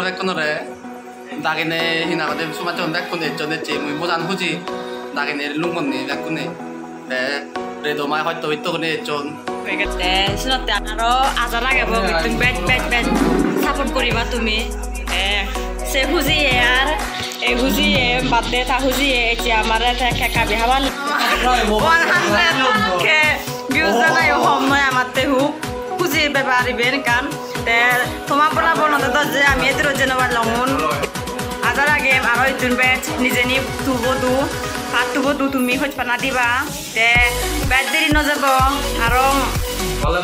백건어래 나기네 희나가데 수마천 백군에 전에 뭐 모잔 후지 나기네 룽건네 백군에 네 그래도 많이 활동 있더군에 좀 그러겠대 신었대 알아 아자라게 뭐 그땐 뱃 사포트 করিবা তুমি সে হুজিয়ে আর এই হুজিয়ে বাদে তা হুজিয়ে এটি আমারে থেকে বিহাবান 100k views না হম নয় আমাতে হুক হুজিয়ে বেবারিবেন কান তে তোমার বলা বলতে তো যে আমি এত জেনবার লমন আজারাগে আর ইতুন বেচ নিজে নি তুবো পাতুবো তুমি হইছ পানা দিবা তে বেদ দেরি ন যাব আর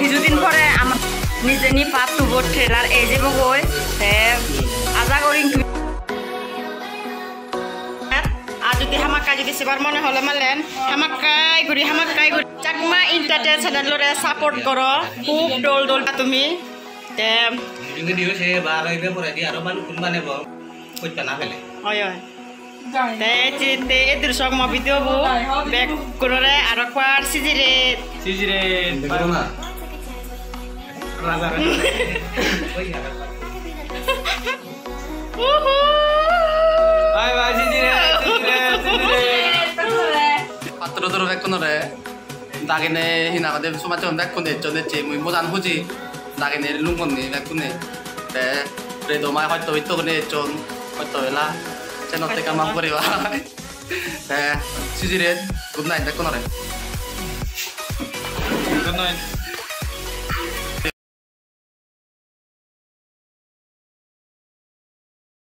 কিছুদিন পরে আমার নিজে নি পাতুবো ট্রেলার এই যাব গই তে আজা করি আর যদি হামাকা যদি সেবার মনে হলে মালেন হামাকাই গুড়ি চাকমা ইন্টারটেন চ্যানেলরে সাপোর্ট করো খুব ডোল তুমি তে ভিডিও সে বার হইবে পরে দি আরো মানুষ কোনবানে ব কইতা না ফেলে হয় তে চিতে এদুর সব ম ভিডিও বু ব্যাক করে আর কোয়ার সিজিরে দেখো না রাজা ওই বাই বাই সিজিরে পাত্র들 백건어래 나기네 희나가데 수마천 백군에 전에 뭐 모잔 후지 나기네 룽건네 백군에 네 그래도 많이 활동 있더군에 좀 활동해라 채널 때가 망거리와 네 시지렛 굿나잇 백건어래 good night